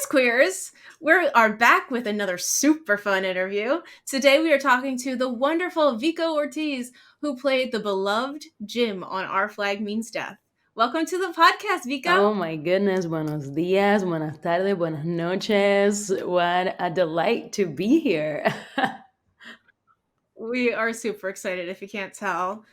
Queers! We are back with another super fun interview. Today we are talking to the wonderful Vico Ortiz, who played the beloved Jim on Our Flag Means Death. Welcome to the podcast, Vico. Oh my goodness, buenos dias, buenas tardes, buenas noches. What a delight to be here. We are super excited if you can't tell.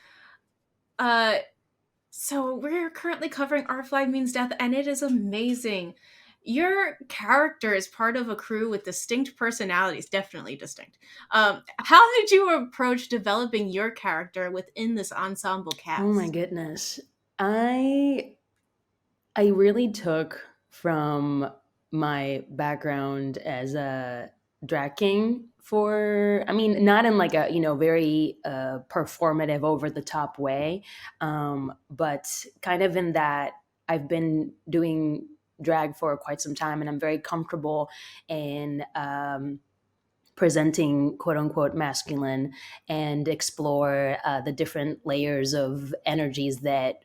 So we're currently covering Our Flag Means Death, and it is amazing. Your character is part of a crew with distinct personalities, definitely distinct. How did you approach developing your character within this ensemble cast? Oh my goodness. I really took from my background as a drag king not in like a, very performative over the top way, but kind of in that I've been doing drag for quite some time and I'm very comfortable in presenting quote unquote masculine and explore the different layers of energies that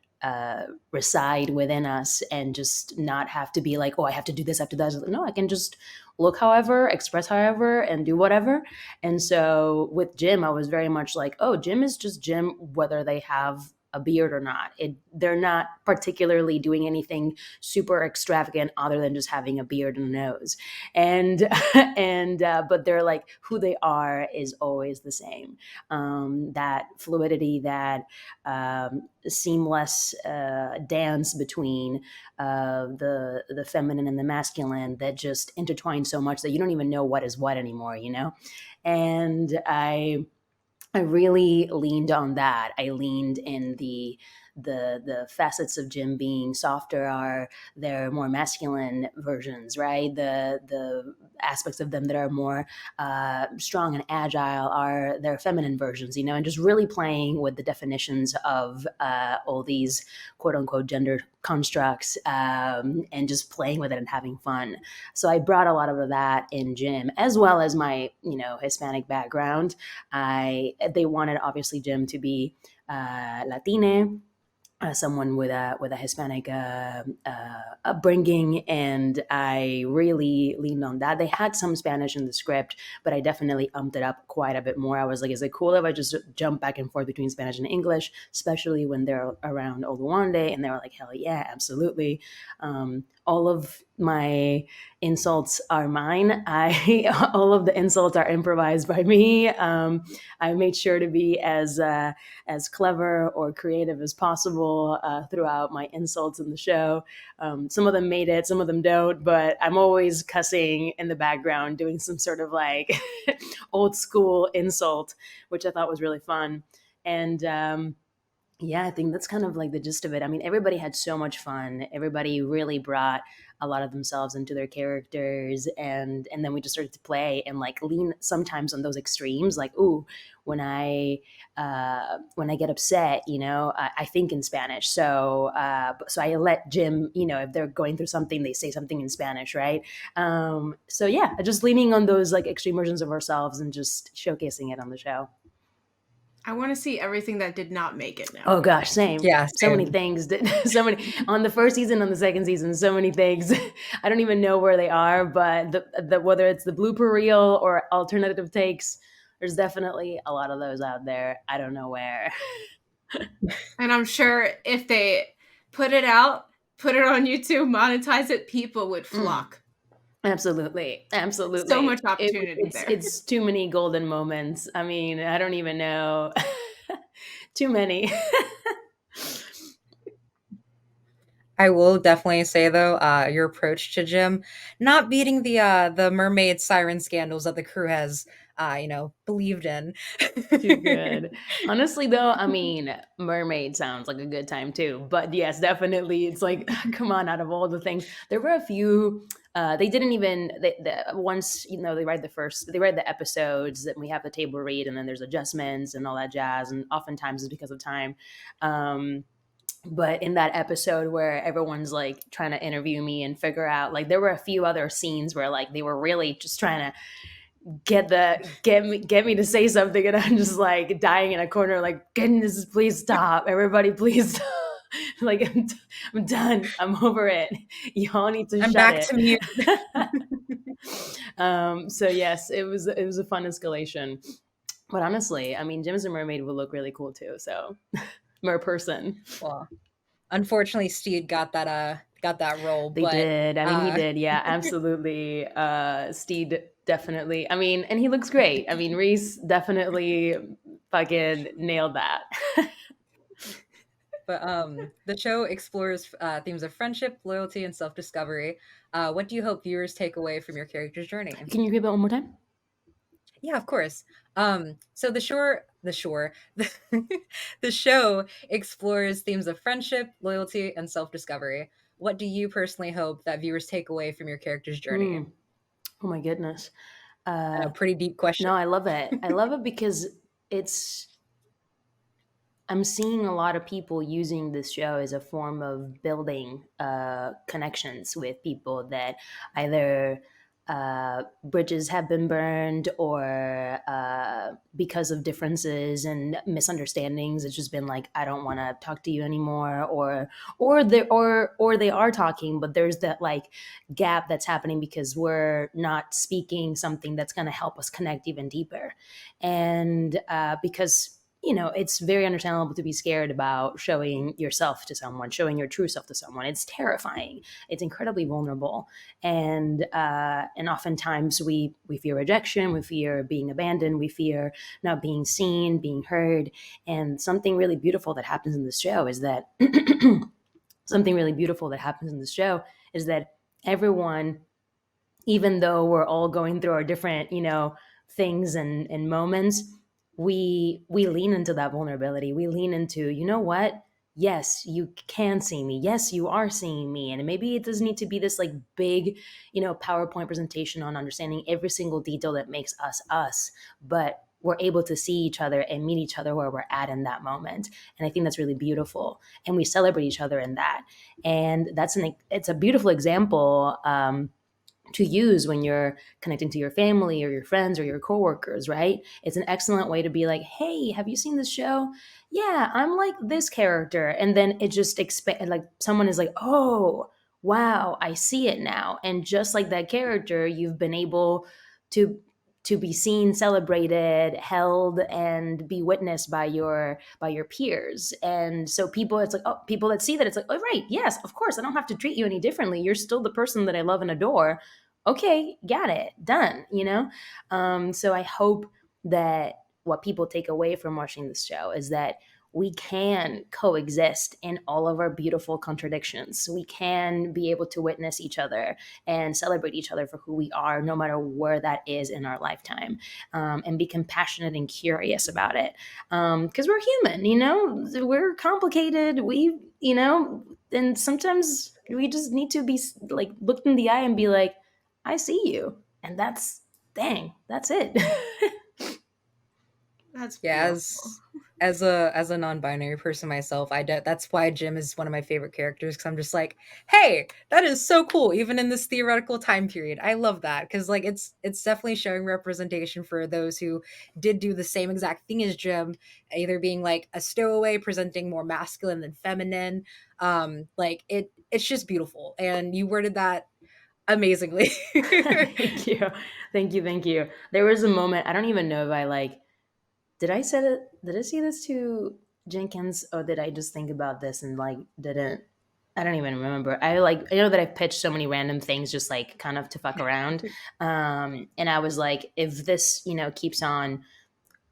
reside within us and just not have to be like, oh, I have to do this, I have to do that. No, I can just look however, express however, and do whatever. And so with Jim, I was very much like, oh, Jim is just Jim, whether they have a beard or not. They're not particularly doing anything super extravagant other than just having a beard and a nose. And but they're like, who they are is always the same. That fluidity, that seamless dance between the feminine and the masculine that just intertwine so much that you don't even know what is what anymore, And I really leaned on that. I leaned in the facets of Jim being softer are their more masculine versions, right? The aspects of them that are more strong and agile are their feminine versions, and just really playing with the definitions of all these quote unquote gender constructs, and just playing with it and having fun. So I brought a lot of that in Jim, as well as my Hispanic background. They wanted obviously Jim to be Latine, someone with a Hispanic upbringing, and I really leaned on that. They had some Spanish in the script, but I definitely umped it up quite a bit more. I was like, is it cool if I just jump back and forth between Spanish and English, especially when they're around Oluwande? And they were like, hell yeah, absolutely. All of my insults are mine. All of the insults are improvised by me. I made sure to be as clever or creative as possible throughout my insults in the show. Some of them made it, some of them don't, but I'm always cussing in the background, doing some sort of like old school insult, which I thought was really fun. And yeah, I think that's kind of like the gist of it. I mean, everybody had so much fun. Everybody really brought a lot of themselves into their characters, and then we just started to play and like lean sometimes on those extremes. Like, ooh, when I get upset, I think in Spanish. So I let Jim, if they're going through something, they say something in Spanish, right? So yeah, just leaning on those like extreme versions of ourselves and just showcasing it on the show. I want to see everything that did not make it now. Oh gosh, same. Yeah, So many things did. So many on the first season, on the second season. So many things. I don't even know where they are, but the whether it's the blooper reel or alternative takes, there's definitely a lot of those out there. I don't know where. And I'm sure if they put it out, put it on YouTube, monetize it, people would flock. Absolutely. So much opportunity there. It's too many golden moments. I mean, I don't even know. Too many. I will definitely say though, your approach to Jim, not beating the mermaid siren scandals that the crew has, believed in. Too good. Honestly, though, I mean, mermaid sounds like a good time too. But yes, definitely, it's like, come on, out of all the things, there were a few. They didn't even once they write the episodes, that we have the table read, and then there's adjustments and all that jazz, and oftentimes it's because of time. But in that episode where everyone's like trying to interview me and figure out, like, there were a few other scenes where like they were really just trying to get me to say something, and I'm just like dying in a corner, like, goodness, please stop, everybody, please stop. Like I'm done. I'm over it. Y'all need to I'm shut back it. to mute. So yes, it was a fun escalation. But honestly, I mean, Jim as a mermaid would look really cool too. So mer person. Well, unfortunately, Steed got that role, They but did. I mean, he did. Yeah, absolutely. Steed definitely. I mean, and he looks great. I mean, Reese definitely fucking nailed that. but the show explores themes of friendship, loyalty, and self discovery. What do you hope viewers take away from your character's journey? Can you repeat that one more time? Yeah, of course. So the show explores themes of friendship, loyalty, and self discovery. What do you personally hope that viewers take away from your character's journey? Mm. Oh my goodness. I Uh, know, pretty deep question. no, I love it. I love it because it's I'm seeing a lot of people using this show as a form of building connections with people that either bridges have been burned or because of differences and misunderstandings, it's just been like, I don't want to talk to you anymore, or they are talking, but there's that like gap that's happening because we're not speaking something that's going to help us connect even deeper, and because it's very understandable to be scared about showing yourself to someone, showing your true self to someone. It's terrifying. It's incredibly vulnerable, and oftentimes we fear rejection, we fear being abandoned, we fear not being seen, being heard. And something really beautiful that happens in this show is that everyone, even though we're all going through our different, things and moments, we lean into that vulnerability. We lean into, you know what? Yes, you can see me. Yes, you are seeing me. And maybe it doesn't need to be this like big, PowerPoint presentation on understanding every single detail that makes us us, but we're able to see each other and meet each other where we're at in that moment. And I think that's really beautiful. And we celebrate each other in that. And it's a beautiful example to use when you're connecting to your family or your friends or your coworkers, right? It's an excellent way to be like, hey, have you seen this show? Yeah, I'm like this character. And then it just expand, like someone is like, oh, wow, I see it now. And just like that character, you've been able to be seen, celebrated, held, and be witnessed by your peers. And so people, it's like, oh, people that see that, it's like, oh, right, yes, of course, I don't have to treat you any differently. You're still the person that I love and adore. Okay, got it, done. So I hope that what people take away from watching this show is that we can coexist in all of our beautiful contradictions. We can be able to witness each other and celebrate each other for who we are, no matter where that is in our lifetime, and be compassionate and curious about it. Because we're human, we're complicated. And sometimes we just need to be like looked in the eye and be like, I see you. And that's it. That's Yeah, beautiful. as a non-binary person myself, that's why Jim is one of my favorite characters, because I'm just like, hey, that is so cool, even in this theoretical time period. I love that because like it's definitely showing representation for those who did do the same exact thing as Jim, either being like a stowaway, presenting more masculine than feminine. Like it's just beautiful, and you worded that amazingly. Thank you. Thank you. There was a moment, I don't even know if I like, did I say this to Jenkins, or did I just think about this and like didn't? I don't even remember. I know that I've pitched so many random things just like kind of to fuck around. And I was like, if this, keeps on,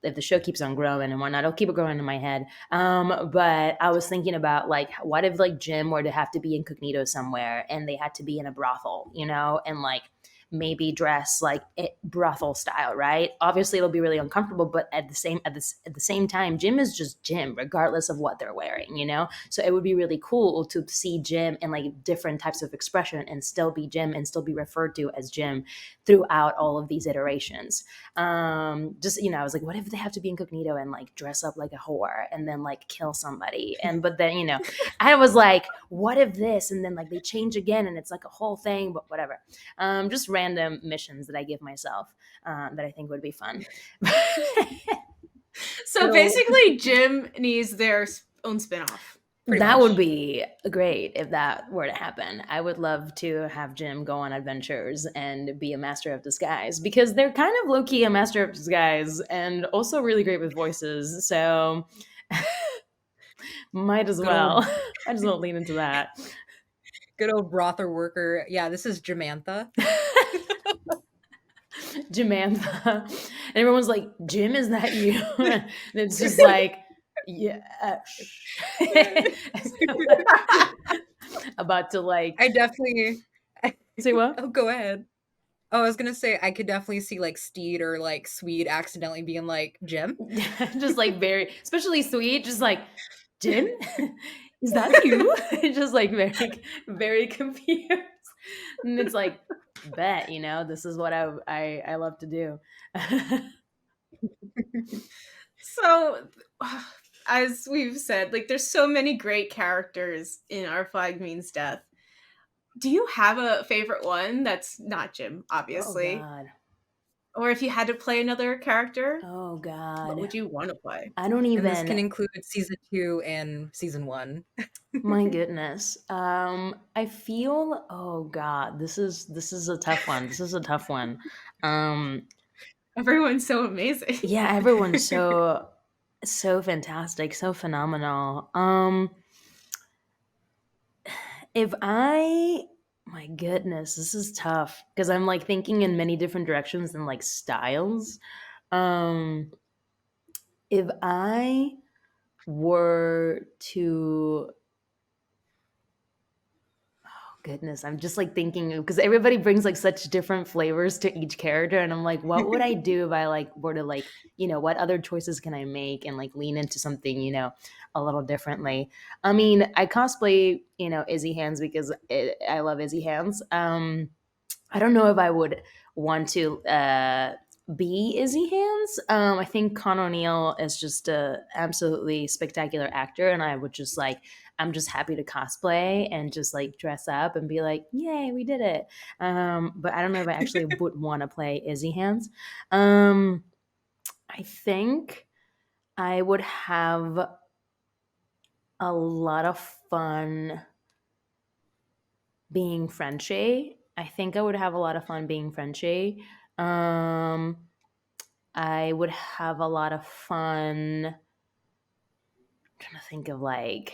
if the show keeps on growing and whatnot, I'll keep it growing in my head. But I was thinking about like, what if like Jim were to have to be incognito somewhere and they had to be in a brothel, and like maybe dress like brothel style, right? Obviously, it'll be really uncomfortable, but at the same time, Jim is just Jim, regardless of what they're wearing, So it would be really cool to see Jim in like different types of expression and still be Jim and still be referred to as Jim throughout all of these iterations. Just I was like, what if they have to be incognito and like dress up like a whore and then like kill somebody? But then I was like, what if this? And then like they change again and it's like a whole thing, but whatever. Just random missions that I give myself that I think would be fun. So basically, Jim needs their own spinoff. pretty That would much. be great if that were to happen. I would love to have Jim go on adventures and be a master of disguise because they're kind of low key a master of disguise and also really great with voices. So might as Good well. old Might as well lean into that. good old brother worker. Yeah, this is Jamantha. Jamantha. And everyone's like, Jim, is that you? And it's just like, yeah. About to like I definitely say what? Oh, go ahead. Oh, I was gonna say I could definitely see like Steed or like Swede accidentally being like Jim. Just like very, especially sweet, just like, Jim, is that you? Just like very, very confused. And it's like, bet, this is what I love to do. So, as we've said, like there's so many great characters in Our Flag Means Death. Do you have a favorite one that's not Jim, Oh obviously? God. Or if you had to play another character, Oh what God. would you want to play? I don't And this can even. include season 2 and season 1. My goodness. I feel. Oh God. This is a tough one. This is a tough one. Um. Everyone's so amazing. Yeah. Everyone's so fantastic, so phenomenal. If I. My goodness, this is tough because I'm like thinking in many different directions and like styles. Um. If I were to goodness, I'm just like thinking because everybody brings like such different flavors to each character, and I'm like, what would I do if I like were to like, what other choices can I make and like lean into something, a little differently. I mean, I cosplay, Izzy Hands because I love Izzy Hands. I don't know if I would want to be Izzy Hands. I think Con O'Neill is just a absolutely spectacular actor, and I would just like I'm just happy to cosplay and just like dress up and be like, "Yay, we did it!" But I don't know if I actually would want to play Izzy Hands. Um, I think I would have a lot of fun being Frenchie. I think I would have a lot of fun being Frenchie. Um, I would have a lot of fun. I'm trying to think of like.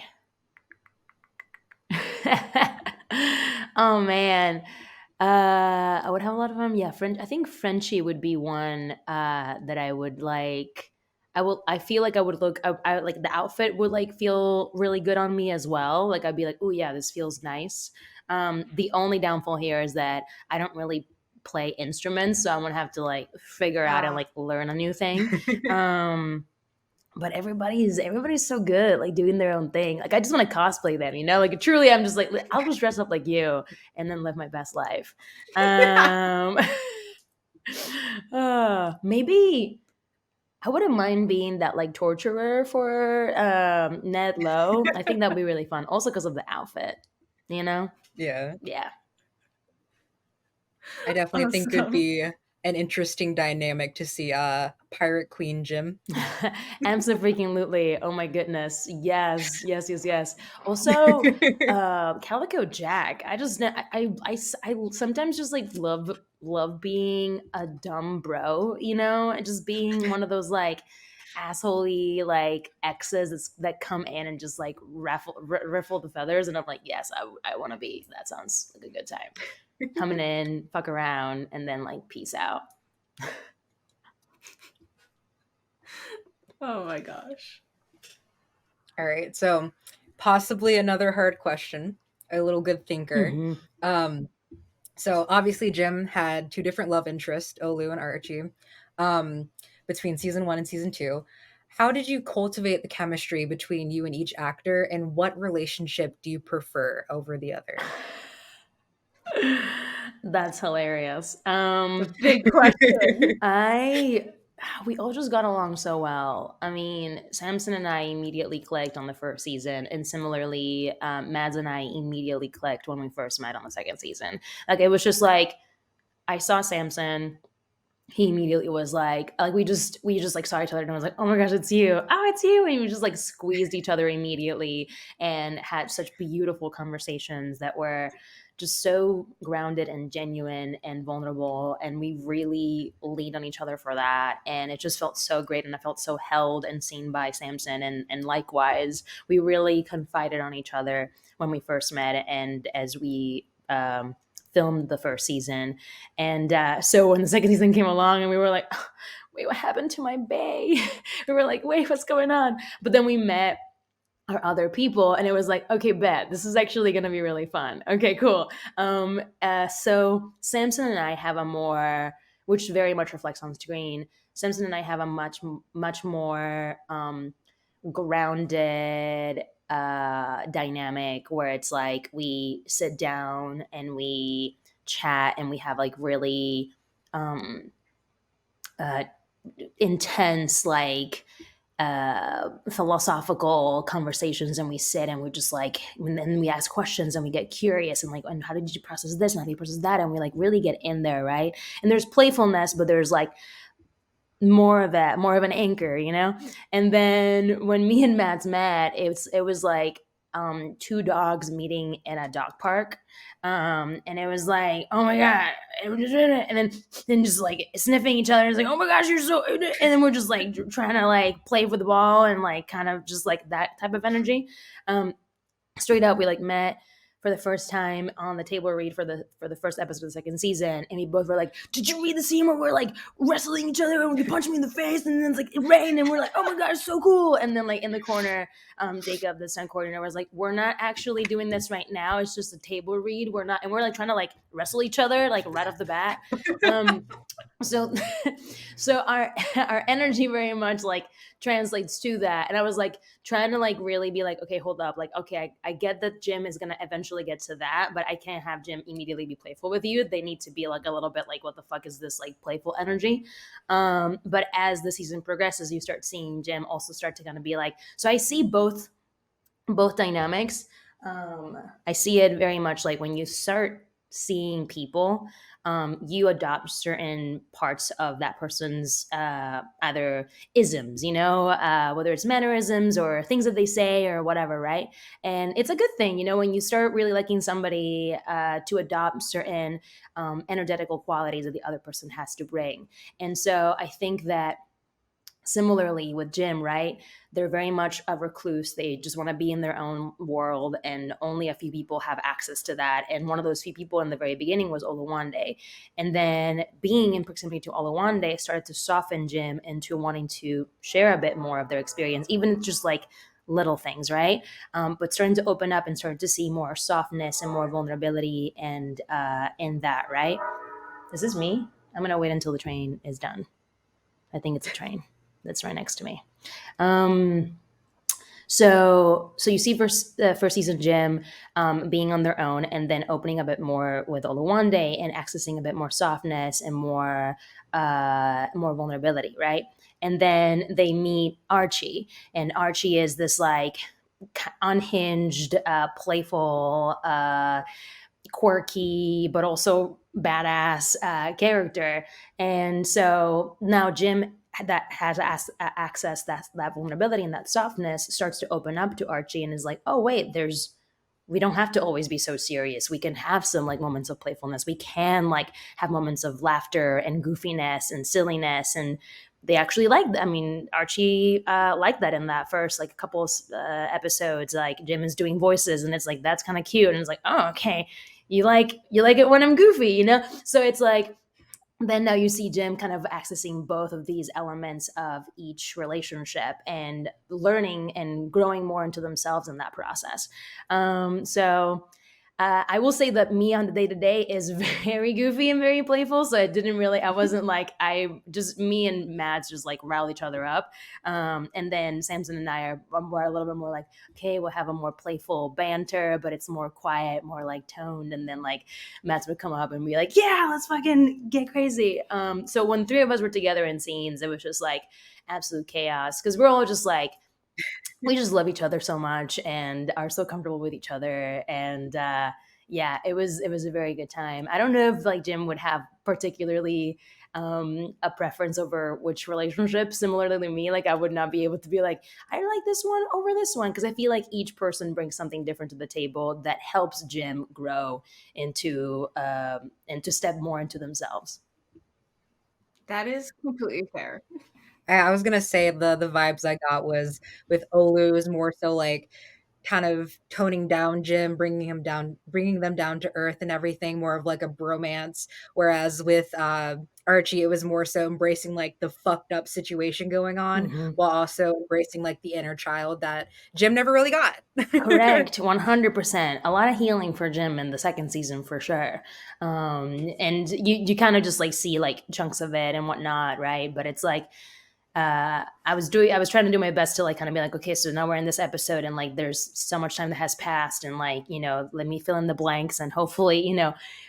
Oh man, I would have a lot of fun. Yeah, French. I think Frenchie would be one that I would like. I will. I feel like I would look. I like the outfit would like feel really good on me as well. Like I'd be like, oh yeah, this feels nice. The only downfall here is that I don't really play instruments, so I'm gonna have to like figure out and Ah, like learn a new thing. Um, but everybody's so good, like doing their own thing. Like I just want to cosplay them, Like truly, I'm just like I'll just dress up like you and then live my best life. Um, maybe I wouldn't mind being that like torturer for Ned Lowe. I think that would be really fun, also because of the outfit. You know? Yeah. Yeah. I definitely think it'd awesome. be an interesting dynamic to see Pirate Queen Jim. Absolutely. Oh my goodness. Yes, yes, yes, yes. Also, Calico Jack. I sometimes just like love being a dumb bro, and just being one of those like assholey like exes that come in and just like riffle the feathers, and I'm like, yes, I want to be. That sounds like a good time. Coming in, fuck around, and then like peace out. Oh my gosh. All right, so possibly another hard question, a little good thinker. Hmm. Um, so obviously Jim had two different love interests, Olu and Archie, um, between season 1 and season 2. How did you cultivate the chemistry between you and each actor, and what relationship do you prefer over the other? That's hilarious. It's a big question. I we all just got along so well. I mean, Samson and I immediately clicked on the first season, and similarly, Mads and I immediately clicked when we first met on the second season. Like it was just like I saw Samson, he immediately was like we just like saw each other and was like, oh my gosh, it's you, oh it's you, and we just like squeezed each other immediately and had such beautiful conversations that were just so grounded and genuine and vulnerable, and we really leaned on each other for that, and it just felt so great, and I felt so held and seen by Samson, and likewise we really confided on each other when we first met and as we filmed the first season. And so when the second season came along and we were like, oh, wait, what happened to my bae? We were like, wait, what's going on? But then we met our other people and it was like, okay, bet this is actually going to be really fun. Okay, cool. So Samson and I have a more, which very much reflects on screen, Samson and I have a much more grounded dynamic where it's like we sit down and we chat and we have like really um, uh, intense like philosophical conversations, and we sit and we just like, and then we ask questions and we get curious and like, and how did you process this and how do you process that, and we like really get in there, right? And there's playfulness, but there's like more of that, more of an anchor, you know? And then when me and Mads met, it was like two dogs meeting in a dog park. And it was like, oh my God. And then just like sniffing each other. It's like, oh my gosh, you're so, and then we're just like trying to like play with the ball and like kind of just like that type of energy. Straight up, we like met for the first time on the table read for the first episode of the second season, and we both were like, "Did you read the scene where we're like wrestling each other and you punch me in the face, and then it's like it rained, and we're like, oh my god, it's so cool." And then like in the corner, Jacob, the stunt coordinator, was like, "We're not actually doing this right now. It's just a table read. We're not," and we're like trying to like wrestle each other like right off the bat. So so our energy very much like translates to that, and I was like trying to like really be like, okay, hold up, like, okay, I get that Jim is gonna eventually get to that, but I can't have Jim immediately be playful with you. They need to be like a little bit like, what the fuck is this like playful energy? But as the season progresses, you start seeing Jim also start to kind of be like, so I see both dynamics. I see it very much like when you start seeing people, you adopt certain parts of that person's either isms, whether it's mannerisms or things that they say or whatever, right? And it's a good thing, when you start really liking somebody, to adopt certain energetical qualities that the other person has to bring. And so I think that similarly with Jim, right? They're very much a recluse. They just want to be in their own world, and only a few people have access to that. And one of those few people in the very beginning was Oluwande. And then being in proximity to Oluwande started to soften Jim into wanting to share a bit more of their experience, even just like little things, right? But starting to open up and starting to see more softness and more vulnerability and in that, right? Is this me? I'm going to wait until the train is done. I think it's a train that's right next to me. So you see first season Jim being on their own, and then opening a bit more with Oluwande and accessing a bit more softness and more vulnerability, right? And then they meet Archie, and Archie is this like unhinged, playful, quirky, but also badass character. And so now Jim, that has access that vulnerability and that softness, starts to open up to Archie and is like, oh wait, we don't have to always be so serious. We can have some like moments of playfulness. We can like have moments of laughter and goofiness and silliness. And they actually Archie liked that in that first like couple episodes. Like Jim is doing voices, and it's like, that's kind of cute. And it's like, oh, okay, you like it when I'm goofy, So it's like, then now you see Jim kind of accessing both of these elements of each relationship and learning and growing more into themselves in that process. So I will say that me on the day to day is very goofy and very playful. So I wasn't like, me and Mads just like rile each other up. And then Samson and I are a little bit more like, okay, we'll have a more playful banter, but it's more quiet, more like toned. And then like Mads would come up and be like, yeah, let's fucking get crazy. So when three of us were together in scenes, it was just like absolute chaos, because we're all just like, we just love each other so much and are so comfortable with each other. And yeah, it was a very good time. I don't know if like Jim would have particularly a preference over which relationship. Similarly to me, like I would not be able to be like, I like this one over this one, because I feel like each person brings something different to the table that helps Jim grow into and to step more into themselves. That is completely fair. I was gonna say the vibes I got was with Olu is more so like kind of toning down Jim, bringing them down to earth and everything, more of like a bromance. Whereas with Archie, it was more so embracing like the fucked up situation going on, Hmm. while also embracing like the inner child that Jim never really got. Correct, 100%. A lot of healing for Jim in the second season for sure. And you kind of just like see like chunks of it and whatnot, right? But it's like I was trying to do my best to like kind of be like, okay, so now we're in this episode and like there's so much time that has passed, and like, let me fill in the blanks, and hopefully,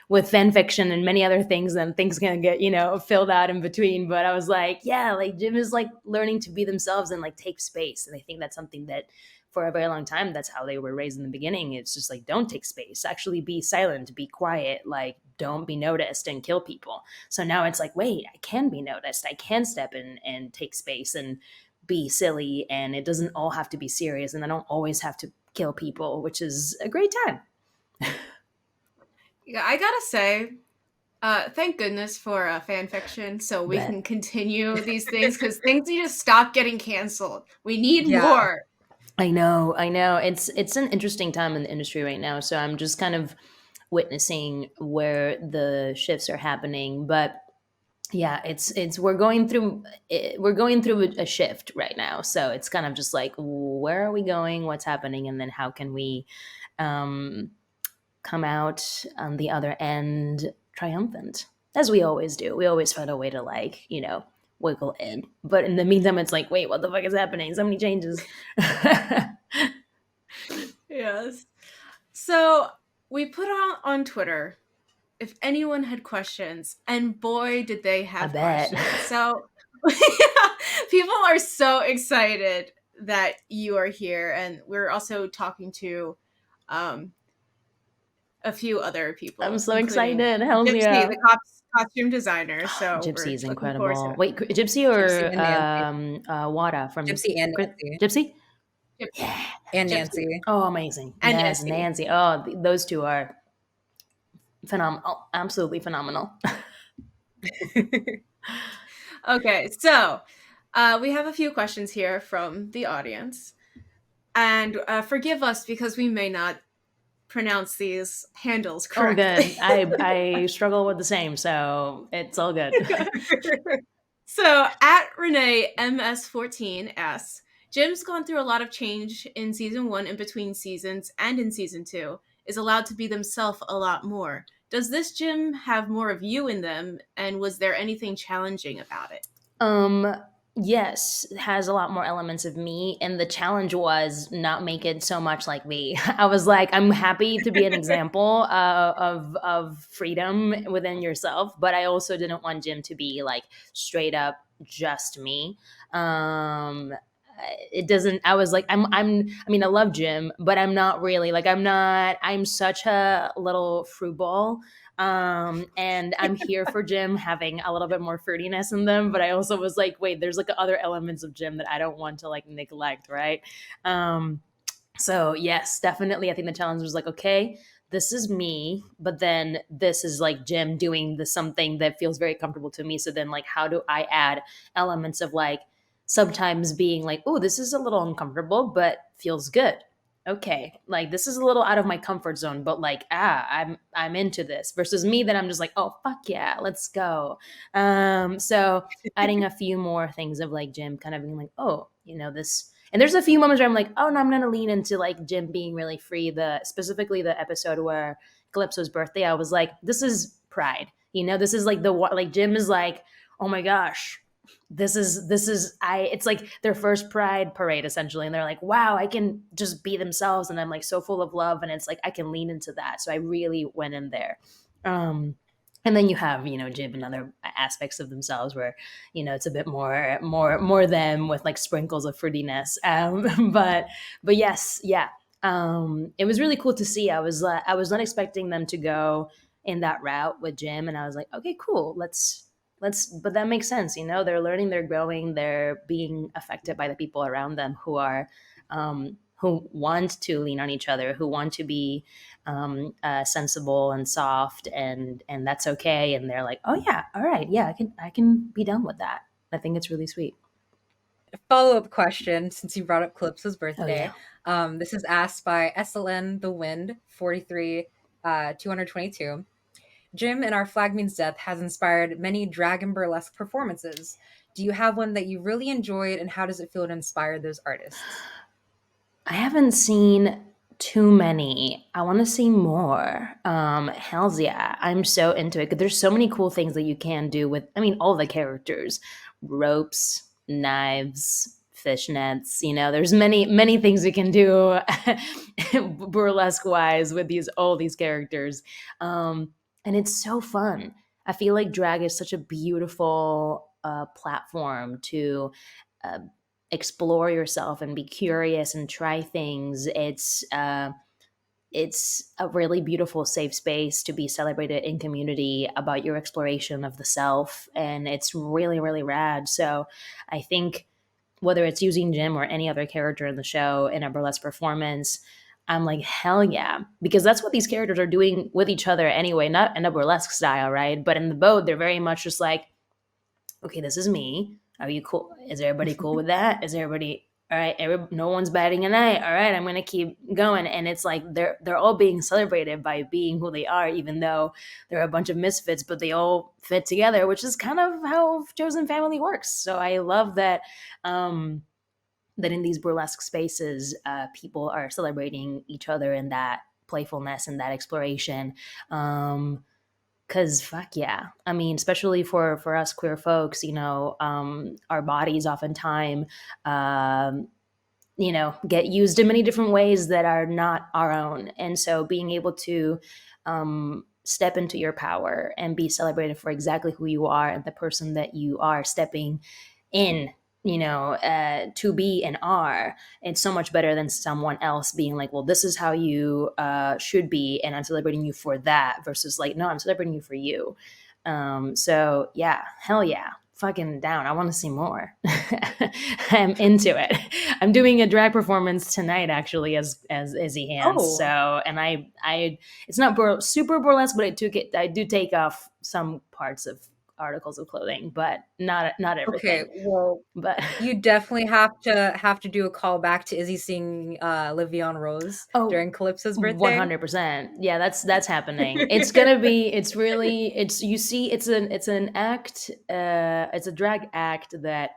with fan fiction and many other things, then things can get, filled out in between. But I was like, yeah, like Jim is like learning to be themselves and like take space. And I think that's something that for a very long time, that's how they were raised in the beginning. It's just like, don't take space, actually be silent, be quiet, like don't be noticed and kill people. So now it's like, wait, I can be noticed. I can step in and take space and be silly. And it doesn't all have to be serious. And I don't always have to kill people, which is a great time. Yeah, I gotta say, thank goodness for fan fiction, so we But can continue these things, because things need to stop getting canceled. We need Yeah. more. I know, I know. It's an interesting time in the industry right now. So I'm just kind of witnessing where the shifts are happening. But yeah, it's we're going through a shift right now. So it's kind of just like, where are we going, what's happening, and then how can we um come out on the other end triumphant, as we always do. We always find a way to like, wiggle in. But in the meantime, it's like, wait, what the fuck is happening? So many changes. Yes. So we put on Twitter if anyone had questions, and boy, did they I have bet. questions. So people are so excited that you are here, and we're also talking to um, a few other I'm people, so including excited. Hells Gypsy, yeah. the costume designer. So Gypsy we're is looking forward incredible. to Wait, Gypsy Gypsy or and Nancy. Wada from Gypsy and Nancy. Gypsy? Gypsy, Yeah. And Gypsy, Nancy. Oh, amazing. and Yes, Nancy. Nancy. Oh, those two are phenomenal. Absolutely phenomenal. Okay, so we have a few questions here from the audience, and forgive us because we may not pronounce these handles All correctly. good. I struggle with the same, so it's all good. So at Renee MS14 asks, Jim's gone through a lot of change in season one and between seasons and in season two, is allowed to be themselves a lot more. Does this Jim have more of you in them, and was there anything challenging about it? Um, yes, it has a lot more elements of me, and the challenge was not make it so much like me. I was like, I'm happy to be an example of freedom within yourself, but I also didn't want Jim to be like straight up just me. Um, it doesn't. I was like, I mean, I love Jim, but I'm not really like, I'm not. I'm such a little fruit ball, and I'm here for Jim having a little bit more fruitiness in them. But I also was like, wait, there's like other elements of Jim that I don't want to like neglect, right? Um, so yes, definitely. I think the challenge was like, okay, this is me, but then this is like Jim doing the something that feels very comfortable to me. So then, like, how do I add elements of like sometimes being like, oh, this is a little uncomfortable, but feels good. Okay, like this is a little out of my comfort zone, but like, I'm into this. Versus me, that I'm just like, oh fuck yeah, let's go. So adding a few more things of like Jim kind of being like, oh, this. And there's a few moments where I'm like, oh no, I'm gonna lean into like Jim being really free. Specifically the episode where Calypso's birthday, I was like, this is pride. This is like like Jim is like, oh my gosh, this is it's like their first pride parade essentially, and they're like, wow, I can just be themselves, and I'm like so full of love, and it's like I can lean into that. So I really went in there. um and then you have Jib and other aspects of themselves where it's a bit more them with like sprinkles of fruitiness. But yes, yeah. It was really cool to see. I was not expecting them to go in that route with Jim, and I was like, okay, cool, but that makes sense. They're learning, they're growing, they're being affected by the people around them who want to lean on each other, who want to be sensible and soft, and that's okay. And they're like, oh yeah, all right, yeah, I can be done with that. I think it's really sweet. Follow-up question, since you brought up Calypso's Oh yeah. birthday. This is asked by SLN The Wind 43 222. Jim in Our Flag Means Death has inspired many drag and burlesque performances. Do you have one that you really enjoyed, and how does it feel to inspire those artists? I haven't seen too many. I want to see more. Hells yeah, I'm so into it because there's so many cool things that you can do with. I mean, all the characters, ropes, knives, fishnets. There's many things you can do burlesque wise with all these characters, and it's so fun. I feel like drag is such a beautiful platform to uh, explore yourself and be curious and try things. It's a really beautiful safe space to be celebrated in community about your exploration of the self, and it's really really rad. So I think whether it's using Jim or any other character in the show in a burlesque performance, I'm like, hell yeah, because that's what these characters are doing with each other anyway, not in a burlesque style, right? But in the boat, they're very much just like, okay, this is me. Are you cool? Is everybody cool with that? Is everybody all right? No one's batting an eye. All right, I'm gonna keep going, and it's like they're all being celebrated by being who they are, even though they're a bunch of misfits, but they all fit together, which is kind of how chosen family works. So I love that. That in these burlesque spaces, people are celebrating each other in that playfulness and that exploration. Cause fuck yeah. I mean, especially for us queer folks, our bodies oftentimes, get used in many different ways that are not our own. And so being able to step into your power and be celebrated for exactly who you are and the person that you are stepping in, to be and are, it's so much better than someone else being like, well, this is how you should be, and I'm celebrating you for that, versus like, no, I'm celebrating you for you. So yeah, hell yeah, fucking down. I want to see more. I'm into it. I'm doing a drag performance tonight, actually, as Izzy Hands. So, Oh, and I it's not super burlesque, but I do take off some parts of articles of clothing, but not okay. everything. Well, But you definitely have to do a call back to Izzy singing Livion Rose oh, during Calypso's birthday. 100%. Yeah, that's happening. It's gonna be. It's really. It's you see. It's an act. It's a drag act that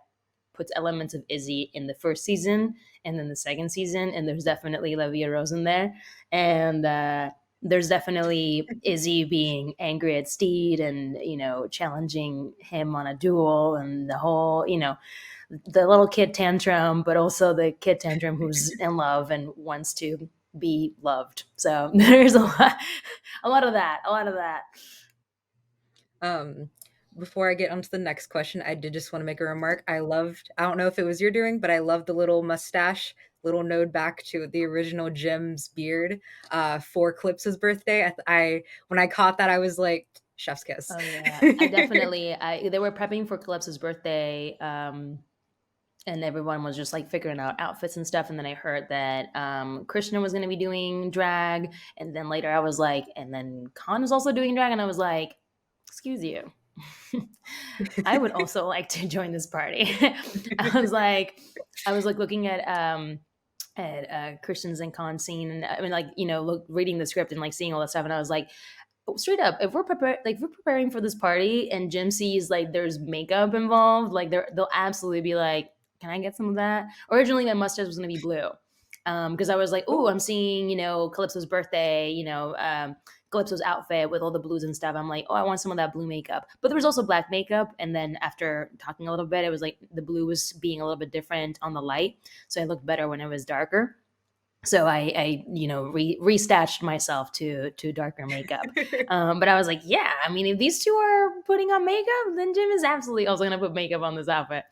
puts elements of Izzy in the first season and then the second season, and there's definitely Levia Rose in there, and there's definitely Izzy being angry at Steed and challenging him on a duel, and the whole the little kid tantrum, but also the kid tantrum who's in love and wants to be loved. So there's a lot of that, a lot of that. Um, Before I get onto the next question, I did just want to make a remark. I don't know if it was your doing, but I loved the little mustache, little node back to the original Jim's beard for Calypso's birthday. When I caught that, I was like, chef's kiss. Oh yeah, I definitely. They were prepping for Calypso's birthday, and everyone was just like figuring out outfits and stuff. And then I heard that Krishna was going to be doing drag, and then later I was like, and then Khan was also doing drag, and I was like, excuse you. I would also like to join this party. I was like looking at Christians and Khan scene, and I mean, like reading the script and like seeing all that stuff, and I was like, straight up, if we're preparing for this party and Jim sees like there's makeup involved, like they'll absolutely be like, can I get some of that? Originally my mustache was going to be blue, because I was like, oh, I'm Ooh. seeing Calypso's birthday, Calypso's outfit with all the blues and stuff. I'm like, oh, I want some of that blue makeup, but there was also black makeup, and then after talking a little bit, it was like the blue was being a little bit different on the light, so it looked better when it was darker. So I restashed myself to darker makeup. But I was like, yeah, I mean, if these two are putting on makeup, then Jim is absolutely also gonna put makeup on this outfit.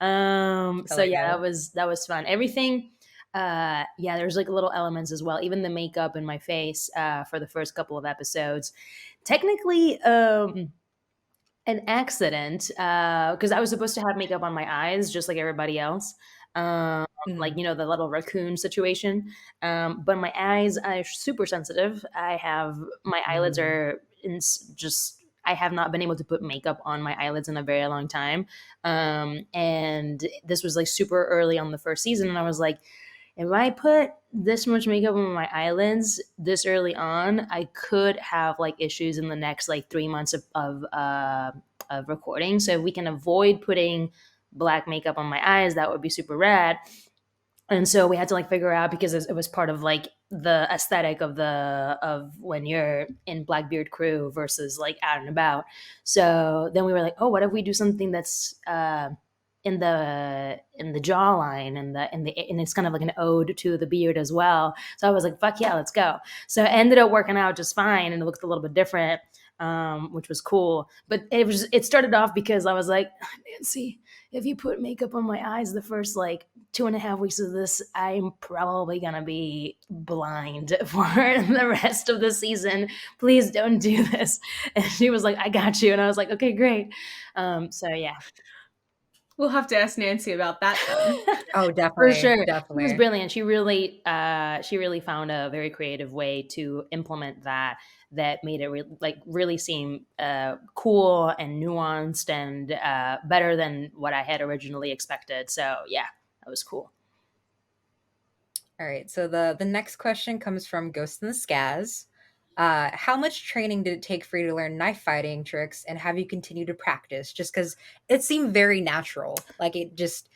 So Hell yeah, yeah. that was fun. Everything, yeah, there's like little elements as well. Even the makeup in my face for the first couple of episodes. Technically, an accident because I was supposed to have makeup on my eyes just like everybody else. Um, like, Mm. you know, the little raccoon situation. But my eyes are super sensitive. I have my eyelids Mm. are just, I have not been able to put makeup on my eyelids in a very long time. And this was like super early on the first season. And I was like, if I put this much makeup on my eyelids this early on, I could have like issues in the next like 3 months of recording. So if we can avoid putting black makeup on my eyes, that would be super rad. And so we had to like figure out because it was part of like the aesthetic of when you're in Blackbeard crew versus like out and about. So then we were like, oh, what if we do something that's in the jawline and it's kind of like an ode to the beard as well. So I was like, fuck yeah, let's go. So it ended up working out just fine and it looked a little bit different, which was cool. But it started off because I was like, Nancy, if you put makeup on my eyes the first like 2.5 weeks of this, I'm probably gonna be blind for the rest of the season. Please don't do this. And she was like, I got you. And I was like, okay, great. So yeah. We'll have to ask Nancy about that then. Oh, For definitely, sure. She was definitely. brilliant. She really found a very creative way to implement that made it really seem cool and nuanced and better than what I had originally expected. So yeah, that was cool. All right. So the next question comes from Ghost in the Skaz. How much training did it take for you to learn knife fighting tricks, and have you continued to practice? Just because it seemed very natural, like it just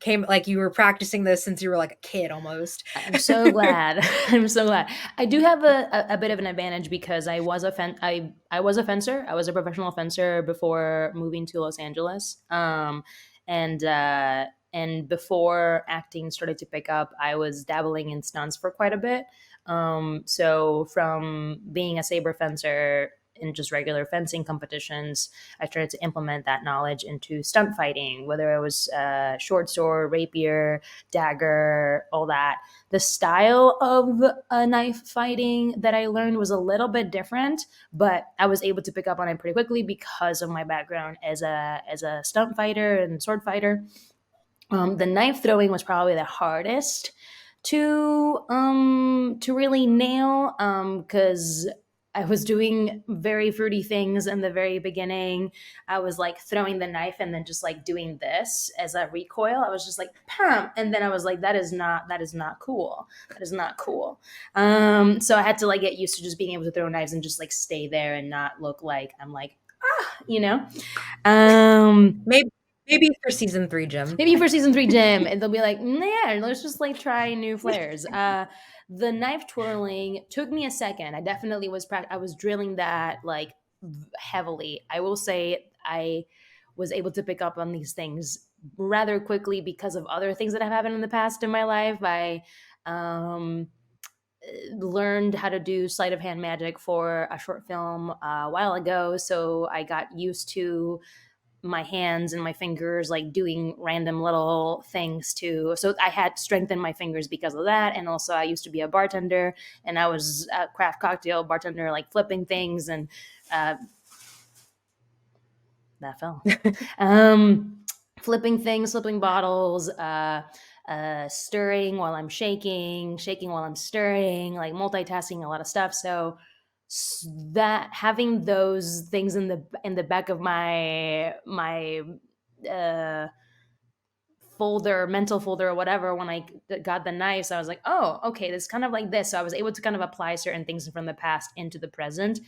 came like you were practicing this since you were like a kid almost. I'm so glad. I'm so glad. I do have a bit of an advantage because I was a fencer. I was a professional fencer before moving to Los Angeles. And before acting started to pick up, I was dabbling in stunts for quite a bit. So from being a saber fencer in just regular fencing competitions, I started to implement that knowledge into stunt fighting, whether it was short sword, rapier, dagger, all that. The style of knife fighting that I learned was a little bit different, but I was able to pick up on it pretty quickly because of my background as a stunt fighter and sword fighter. The knife throwing was probably the hardest to really nail because I was doing very fruity things in the very beginning. I was like throwing the knife and then just like doing this as a recoil. I was just like pam, and then I was like, that is not cool. That is not cool. So I had to like get used to just being able to throw knives and just like stay there and not look like I'm like you know. Um, maybe maybe for season 3, Jim. Maybe for season 3 gym, and they'll be like, yeah, let's just like try new flares. The knife twirling took me a second. I definitely I was drilling that like heavily. I will say I was able to pick up on these things rather quickly because of other things that have happened in the past in my life. I um, learned how to do sleight of hand magic for a short film a while ago, so I got used to my hands and my fingers like doing random little things too. So I had strength in my fingers because of that. And also I used to be a bartender and I was a craft cocktail bartender, like flipping things and uh, that fell. um, Flipping things, flipping bottles, stirring while I'm shaking, shaking while I'm stirring, like multitasking a lot of stuff. So that having those things in the back of my uh mental folder or whatever, when I got the knives, I was like, oh, okay, this kind of like this. So I was able to kind of apply certain things from the past into the present.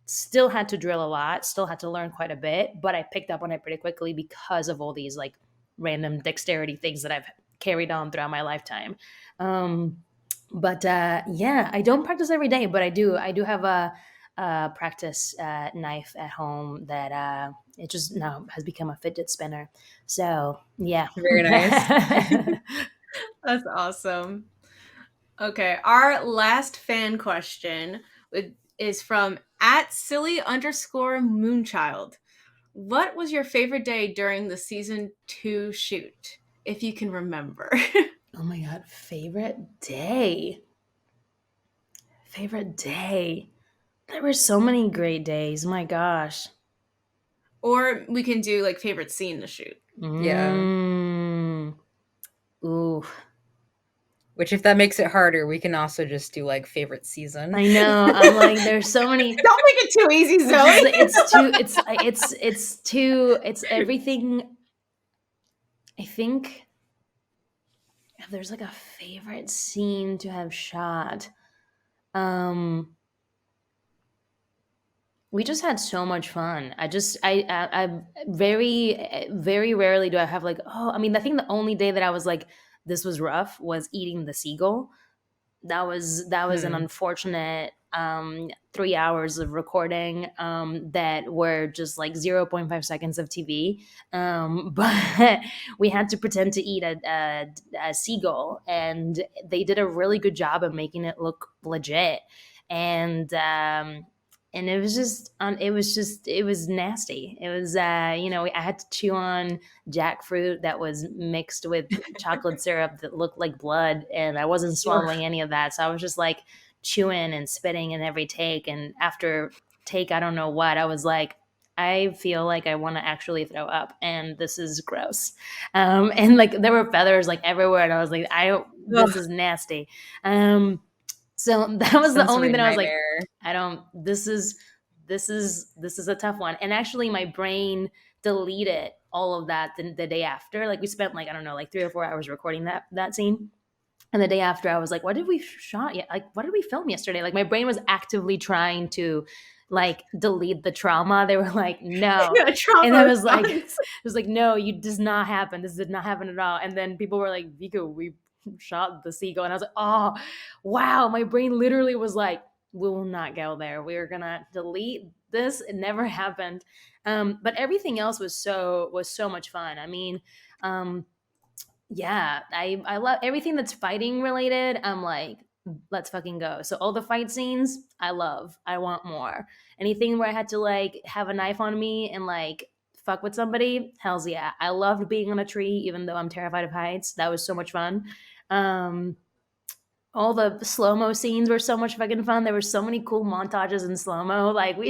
Still had to drill a lot, still had to learn quite a bit, but I picked up on it pretty quickly because of all these like random dexterity things that I've carried on throughout my lifetime. But yeah, I don't practice every day, but I do have a practice knife at home that it just now has become a fidget spinner. So yeah. Very nice. That's awesome. Okay, our last fan question is from at silly underscore moonchild. What was your favorite day during the season 2 shoot, if you can remember? Oh my god, favorite day. Favorite day. There were so many great days. My gosh. Or we can do like favorite scene to shoot. Yeah. Mm. Ooh. Which, if that makes it harder, we can also just do like favorite season. I know. I'm like, there's so many. Don't make it too easy, Which is, Zoe. it's everything. I think if there's like a favorite scene to have shot, we just had so much fun. I very rarely do I have like, oh, I mean, I think the only day that I was like, this was rough was eating the seagull. That was an Hmm. unfortunate 3 hours of recording that were just like 0.5 seconds of TV. But we had to pretend to eat a seagull, and they did a really good job of making it look legit. And it was just it was nasty. It was I had to chew on jackfruit that was mixed with chocolate syrup that looked like blood, and I wasn't swallowing any of that, so I was just like chewing and spitting in every take. And after take, I don't know what, I was like, I feel like I want to actually throw up, and this is gross. And like there were feathers like everywhere, and I was like, this Ugh, is nasty. So that was the only sensory thing I was like, nightmare. I don't. This is a tough one. And actually, my brain deleted all of that the day after. Like we spent like, I don't know, like 3 or 4 hours recording that scene. And the day after, I was like, what did we shot yet? Like, what did we film yesterday? Like my brain was actively trying to like delete the trauma. They were like, no. A trauma And I was like, it response. was like, no, you does not happen. This did not happen at all. And then people were like, Vico, we shot the seagull. And I was like, oh, wow. My brain literally was like, we will not go there. We are gonna delete this. It never happened. But everything else was so much fun. I mean, yeah, I love everything that's fighting related. I'm like, let's fucking go. So all the fight scenes, I love. I want more. Anything where I had to like have a knife on me and like fuck with somebody, hell's yeah. I loved being on a tree, even though I'm terrified of heights. That was so much fun. Um, all the slow mo scenes were so much fucking fun. There were so many cool montages in slow mo. Like we,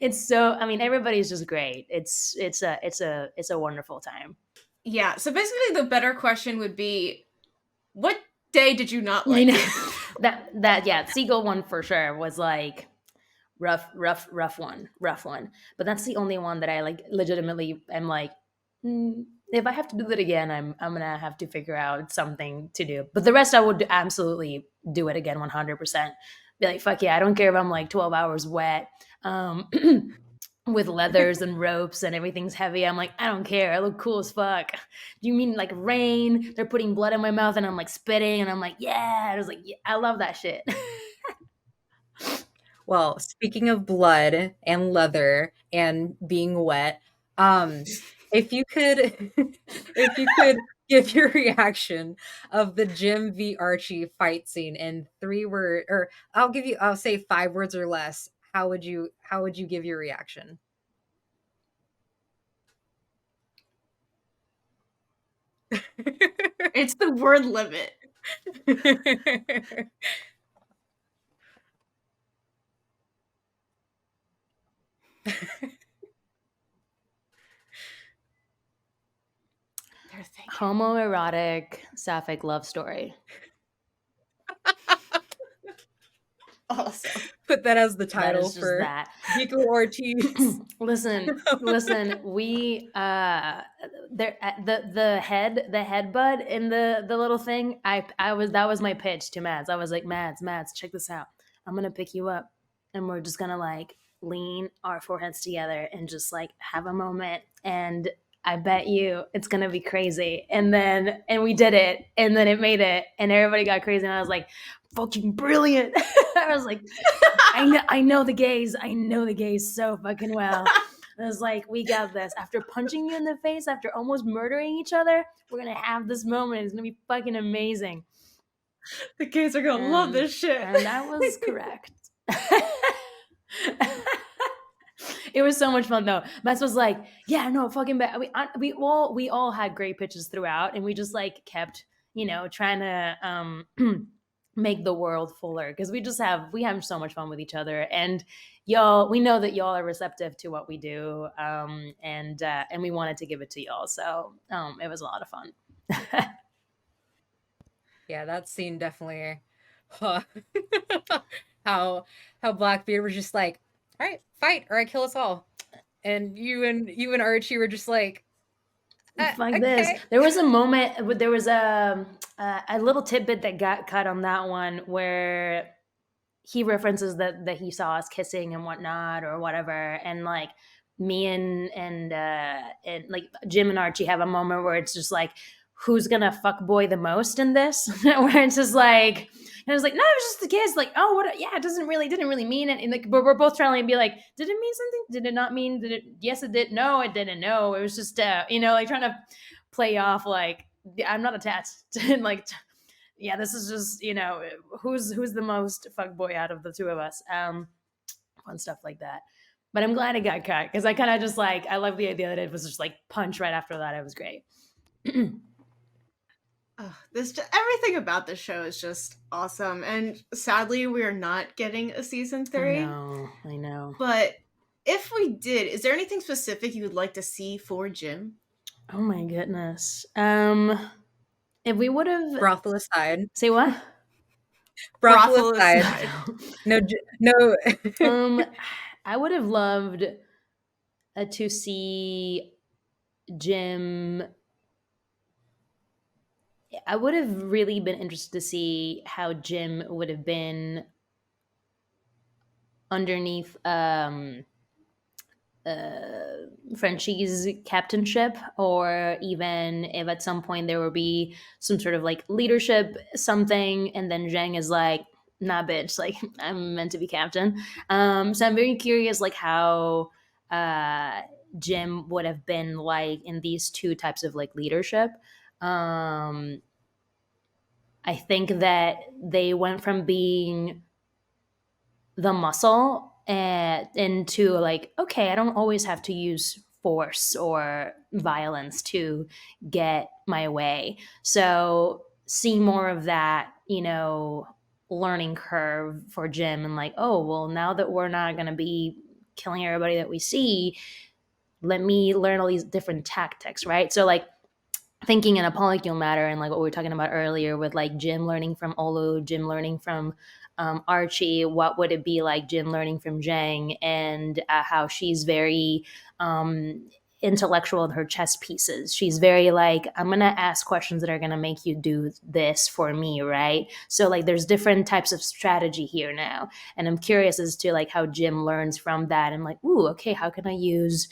it's so. I mean, everybody's just great. It's a wonderful time. Yeah. So basically, the better question would be, what day did you not I like? know that yeah, seagull one for sure was like rough one. But that's the only one that I like legitimately am like, if I have to do that again, I'm gonna have to figure out something to do. But the rest, I would absolutely do it again, 100%. Be like, fuck yeah, I don't care if I'm like 12 hours wet. Um, with leathers and ropes and everything's heavy. I'm like, I don't care. I look cool as fuck. Do you mean like rain? They're putting blood in my mouth and I'm like spitting and I'm like, yeah. I was like, yeah, I love that shit. Well, speaking of blood and leather and being wet, if you could if you could give your reaction of the Jim v. Archie fight scene in 3 word, or I'll say 5 words or less, how would you give your reaction? It's the word limit. They're thinking. Homoerotic sapphic love story. Awesome. Put that as the That title is just for that. Vico Ortiz. Listen. We there the head bud in the little thing. I was that was my pitch to Mads. I was like, Mads, check this out. I'm gonna pick you up, and we're just gonna like lean our foreheads together and just like have a moment. And I bet you it's gonna be crazy. And we did it, and then it made it, and everybody got crazy. And I was like, fucking brilliant. I was like, I know the gays. I know the gays so fucking well. I was like, we got this. After punching you in the face, after almost murdering each other, we're gonna have this moment. It's gonna be fucking amazing. The kids are gonna love this shit. And that was correct. It was so much fun though. Max was like, "Yeah, no, fucking bad." We all had great pitches throughout, and we just like kept, trying to make the world fuller, because we have so much fun with each other, and y'all, we know that y'all are receptive to what we do, and we wanted to give it to y'all, so it was a lot of fun. Yeah, that scene definitely. Huh. how how Blackbeard was just like, all right, fight or I kill us all, and you and Archie were just like, Fuck this. okay. There was a moment, there was a little tidbit that got cut on that one where he references that he saw us kissing and whatnot or whatever, and like me and like Jim and Archie have a moment where it's just like, who's gonna fuck boy the most in this? Where it's just like, and I was like, no, it was just the kiss. Like, oh, what? Yeah, it didn't really mean it. And like, but we're both trying to be like, did it mean something? Did it not mean? Did it? Yes, it did. No, it didn't. No, it was just, like trying to play off like I'm not attached. And like, yeah, this is just, who's the most fuckboy out of the two of us. Fun stuff like that. But I'm glad it got cut, because I kind of just like, I love the idea that it was just like punch right after that. It was great. Everything about this show is just awesome, and sadly, we are not getting a season 3. I know. But if we did, is there anything specific you would like to see for Jim? Oh my goodness. If we would have Brothel aside. say what? Brothel aside. No, no. I would have loved to see Jim. I would have really been interested to see how Jim would have been underneath Frenchie's captainship, or even if at some point there will be some sort of like leadership something, and then Zhang is like, nah, bitch, like I'm meant to be captain. So I'm very curious, like how Jim would have been like in these two types of like leadership. I think that they went from being the muscle into like, okay, I don't always have to use force or violence to get my way. So see more of that, learning curve for Jim, and like, oh, well, now that we're not going to be killing everybody that we see, let me learn all these different tactics, right? So like thinking in a polycule matter, and like what we were talking about earlier with like Jim learning from Olu, Jim learning from Archie, what would it be like Jim learning from Zhang, and how she's very intellectual in her chess pieces. She's very like, I'm going to ask questions that are going to make you do this for me, right? So like there's different types of strategy here now. And I'm curious as to like how Jim learns from that, and like, ooh, okay, how can I use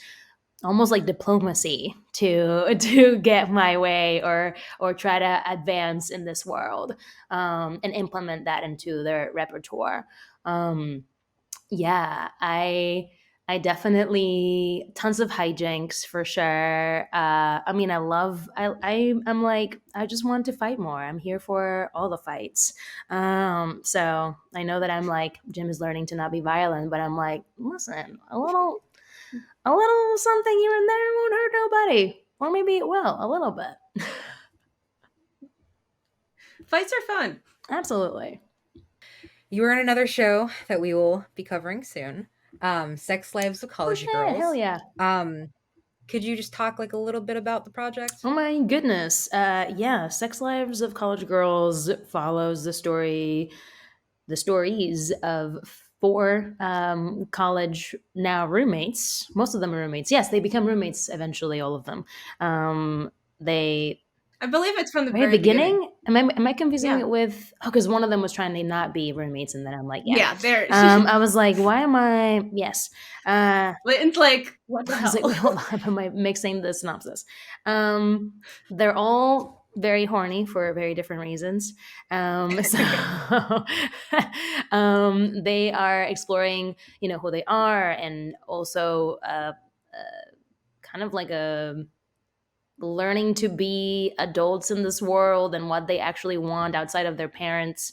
almost like diplomacy to get my way, or try to advance in this world, and implement that into their repertoire. Yeah, I definitely, tons of hijinks for sure. I mean, I'm like, I just want to fight more. I'm here for all the fights. So I know that I'm like, Jim is learning to not be violent, but I'm like, listen, a little something here and there won't hurt nobody. Or maybe it will, a little bit. Fights are fun. Absolutely. You are in another show that we will be covering soon. Sex Slaves of College Girls. Hell yeah. Could you just talk like a little bit about the project? Oh my goodness. Yeah, Sex Lives of College Girls follows the stories of 4 college now roommates. Most of them are roommates. Yes, they become roommates eventually, all of them. I believe it's from the very very beginning. Am I confusing Yeah. it with? Oh, because one of them was trying to not be roommates, and then I'm like, yeah. there. I was like, why am I? Yes. Layton's like, what the I was hell? like, wait, hold on, am I mixing the synopsis? They're all very horny for very different reasons. So they are exploring, who they are, and also kind of like a learning to be adults in this world, and what they actually want outside of their parents'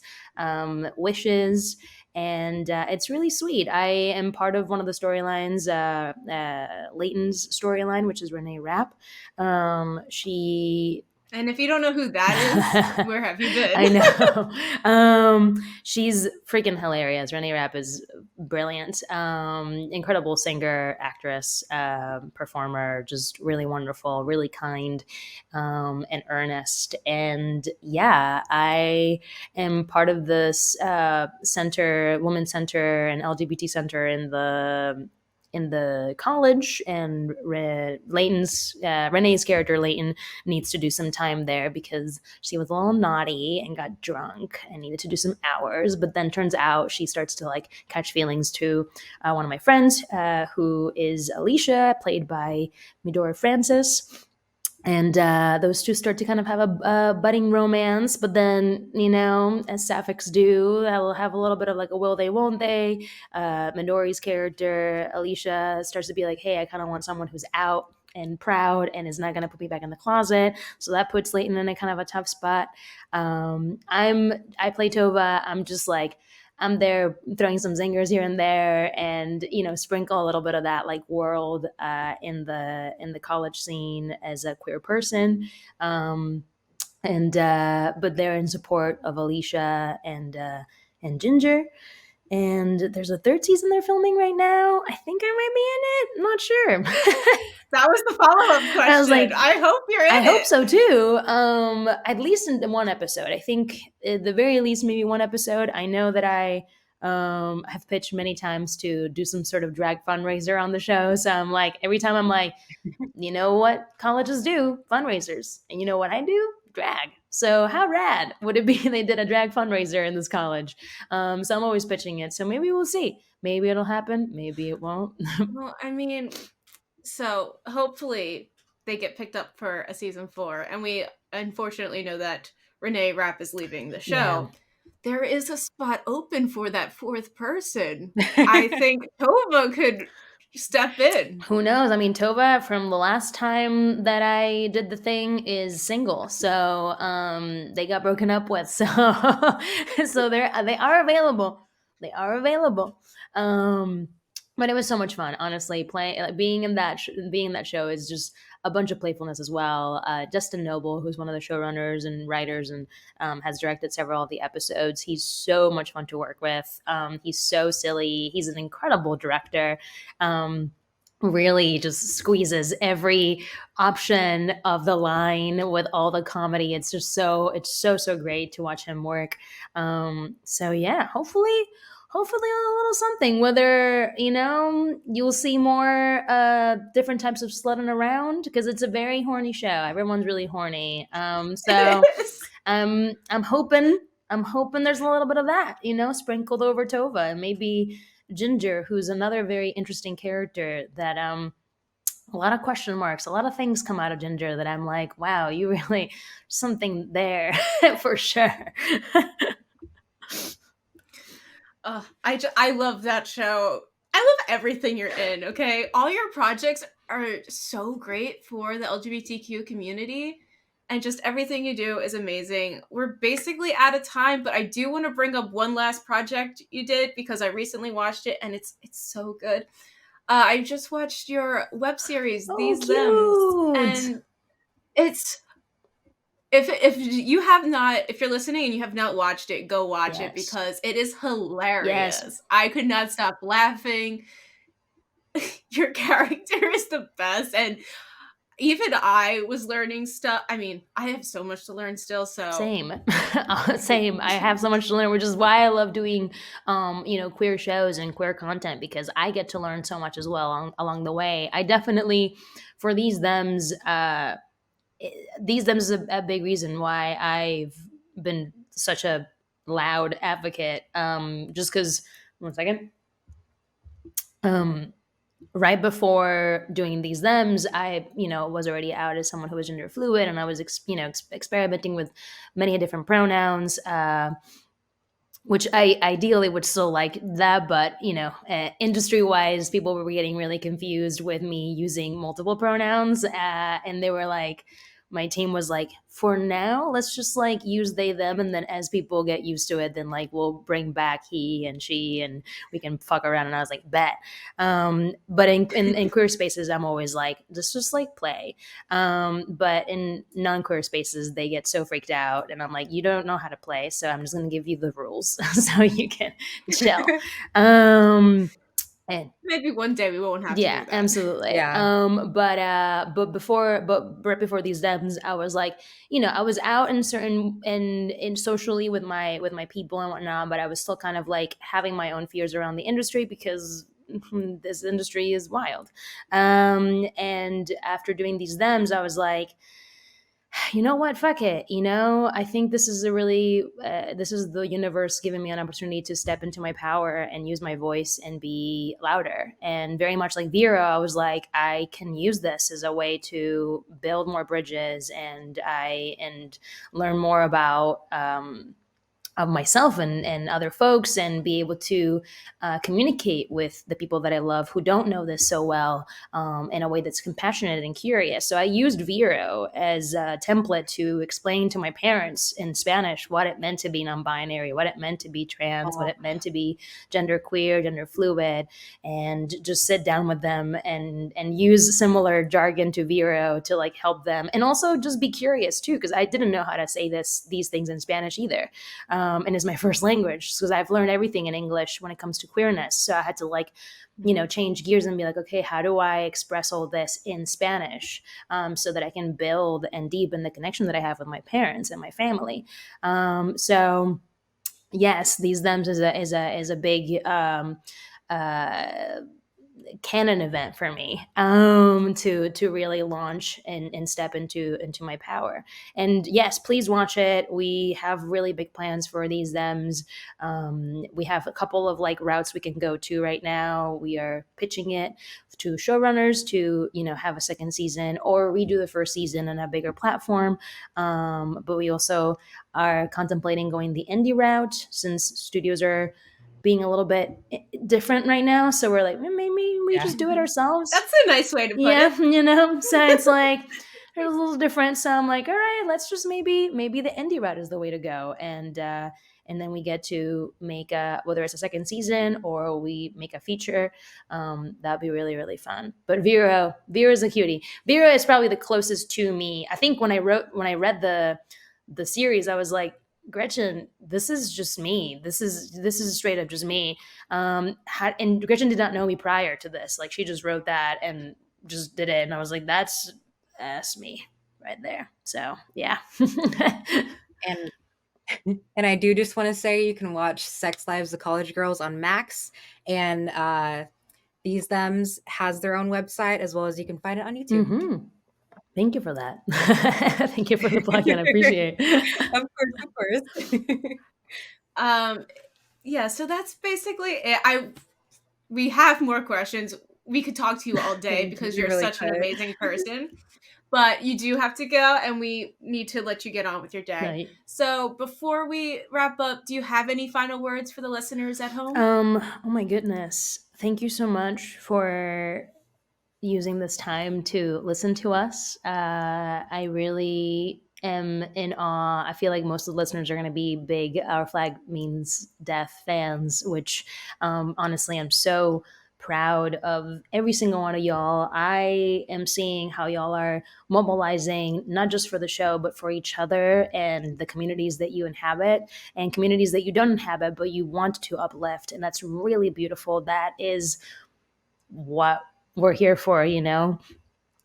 wishes. And it's really sweet. I am part of one of the storylines, Layton's storyline, which is Renee Rapp. She And if you don't know who that is, where have you been? I know. She's freaking hilarious. Renee Rapp is brilliant. Incredible singer, actress, performer, just really wonderful, really kind, and earnest. And yeah, I am part of this center, women's center, and LGBT center in the college, and Renee's character Leighton needs to do some time there because she was a little naughty and got drunk and needed to do some hours. But then turns out she starts to like catch feelings to one of my friends, who is Alicia, played by Midori Francis. And those two start to kind of have a budding romance, but then, as sapphics do, they'll have a little bit of like a will they, won't they. Midori's character, Alicia, starts to be like, hey, I kind of want someone who's out and proud and is not going to put me back in the closet. So that puts Leighton in a kind of a tough spot. I play Tova. I'm just like, I'm there throwing some zingers here and there, and sprinkle a little bit of that like world in the college scene as a queer person, and but they're in support of Alicia and Ginger. And there's a third season they're filming right now. I think I might be in it. I'm not sure. That was the follow-up question. I was like, I hope you're in it. I hope so too. At least in one episode. I think at the very least maybe one episode. I know that I have pitched many times to do some sort of drag fundraiser on the show. So I'm like, every time I'm like, you know what colleges do? Fundraisers. And you know what I do? Drag. So how rad would it be they did a drag fundraiser in this college? So I'm always pitching it. So maybe we'll see. Maybe it'll happen. Maybe it won't. Well, I mean, so hopefully they get picked up for a season 4. And we unfortunately know that Renee Rapp is leaving the show. Yeah. There is a spot open for that 4th person. I think Tova could step in. Who knows? I mean, Tova, from the last time that I did the thing, is single. So they got broken up with. So so they are available. They are available. But it was so much fun, honestly. Being in that show is just a bunch of playfulness as well. Justin Noble, who's one of the showrunners and writers, and has directed several of the episodes. He's so much fun to work with. He's so silly. He's an incredible director. Really just squeezes every option of the line with all the comedy. It's so great to watch him work. So yeah, hopefully a little something, whether you'll see more different types of slutting around, because it's a very horny show. Everyone's really horny. So I'm hoping there's a little bit of that, sprinkled over Tova, and maybe Ginger, who's another very interesting character that a lot of question marks, a lot of things come out of Ginger that I'm like, wow, you really something there for sure. I love that show. I love everything you're in, okay? All your projects are so great for the LGBTQ community, and just everything you do is amazing. We're basically out of time, but I do want to bring up one last project you did, because I recently watched it and it's so good. I just watched your web series, These cute. Thems, and it's if you're listening and you have not watched it, go watch it, because it is hilarious. Yes. I could not stop laughing. Your character is the best, and even I was learning stuff. I mean, I have so much to learn still, so same. I have so much to learn, which is why I love doing queer shows and queer content, because I get to learn so much as well along the way. I definitely, for These Thems is a big reason why I've been such a loud advocate. Just because, one second. Right before doing These Thems, I, was already out as someone who was gender fluid, and I was, experimenting with many different pronouns, which I ideally would still like that, but industry-wise, people were getting really confused with me using multiple pronouns, and they were like, my team was like, for now, let's just like use they them, and then as people get used to it, then like we'll bring back he and she, and we can fuck around. And I was like, bet. But in queer spaces, I'm always like, just like play. But in non-queer spaces, they get so freaked out, and I'm like, you don't know how to play, so I'm just gonna give you the rules so you can chill. And Maybe one day we won't have to yeah, do that. absolutely. Yeah. But right before these dems, I was like, I was out in certain and socially with my people and whatnot, but I was still kind of like having my own fears around the industry because this industry is wild. And after doing these dems, I was like, you know what, fuck it, I think this is this is the universe giving me an opportunity to step into my power and use my voice and be louder. And very much like Vera, I was like, I can use this as a way to build more bridges, and learn more about of myself and other folks, and be able to communicate with the people that I love who don't know this so well, in a way that's compassionate and curious. So I used Vero as a template to explain to my parents in Spanish what it meant to be non-binary, what it meant to be trans, what it meant to be genderqueer, gender fluid, and just sit down with them and use similar jargon to Vero to like help them, and also just be curious too, because I didn't know how to say these things in Spanish either. And is my first language, because I've learned everything in English when it comes to queerness. So I had to like, change gears and be like, okay, how do I express all this in Spanish, so that I can build and deepen the connection that I have with my parents and my family. So yes, these thems is a big canon event for me, to really launch and step into my power. And yes, please watch it. We have really big plans for these thems. We have a couple of like routes we can go to right now. We are pitching it to showrunners to have a second season or redo the first season on a bigger platform. But we also are contemplating going the indie route, since studios are being a little bit different right now. So we're like, maybe we just do it ourselves. That's a nice way to put it. So it's like they're a little different. So I'm like, all right, let's just maybe the indie route is the way to go. And then we get to make whether it's a second season or we make a feature. That'd be really, really fun. But Vera's a cutie. Vera is probably the closest to me. I think when I read the series, I was like, Gretchen, this is just me. This is straight up just me. And Gretchen did not know me prior to this. Like, she just wrote that and just did it, and I was like, that's me right there. So yeah. And I do just want to say you can watch Sex Lives of College Girls on Max, and These Thems has their own website, as well as you can find it on YouTube. Mm-hmm. Thank you for that. Thank you for the plug, and I appreciate it. Of course. Yeah, so that's basically it. We have more questions. We could talk to you all day because you're really such could. an amazing person. But you do have to go, and we need to let you get on with your day. Right. So before we wrap up, do you have any final words for the listeners at home? Oh my goodness. Thank you so much for using this time to listen to us. I really am in awe. I feel like most of the listeners are going to be big Our Flag Means Death fans, which honestly, I'm so proud of every single one of y'all. I am seeing how y'all are mobilizing, not just for the show, but for each other and the communities that you inhabit and communities that you don't inhabit, but you want to uplift. And that's really beautiful. That is what we're here for,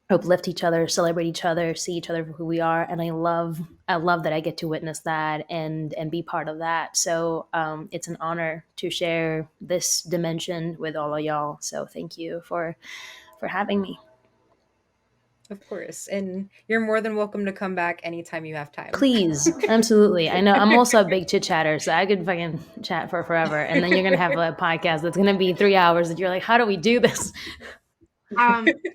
uplift each other, celebrate each other, see each other for who we are. And I love that I get to witness that and be part of that. So it's an honor to share this dimension with all of y'all. So thank you for having me. Of course. And you're more than welcome to come back anytime you have time. Please. Absolutely. I know I'm also a big chit chatter, so I could fucking chat for forever. And then you're going to have a podcast that's going to be 3 hours that you're like, how do we do this?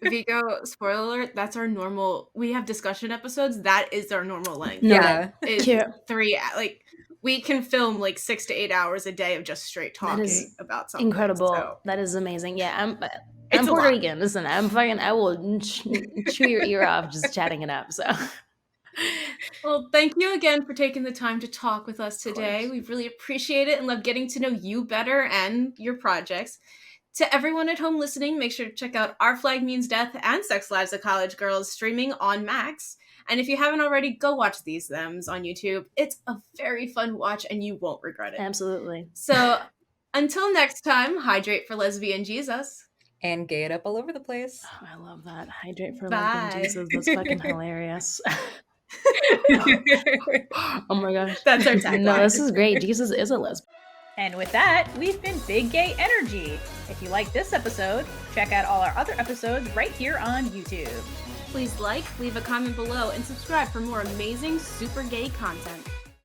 Vico, spoiler alert, that's our normal, we have discussion episodes. That is our normal length. Yeah. Is 3, like, we can film like 6 to 8 hours a day of just straight talking about something. Incredible. So. That is amazing. Yeah, I'm Puerto Rican. Listen, I will chew your ear off just chatting it up. So Well, thank you again for taking the time to talk with us Of today. course. We really appreciate it and love getting to know you better and your projects. To everyone at home listening, make sure to check out Our Flag Means Death and Sex Lives of College Girls streaming on Max. And if you haven't already, go watch these thems on YouTube. It's a very fun watch and you won't regret it. Absolutely. So until next time, hydrate for lesbian Jesus. And gay it up all over the place. Oh, I love that. Hydrate for lesbian Bye. Jesus. That's fucking hilarious. Oh my gosh. That's our tagline. No, this is great. Jesus is a lesbian. And with that, we've been Big Gay Energy. If you like this episode, check out all our other episodes right here on YouTube. Please like, leave a comment below, and subscribe for more amazing super gay content.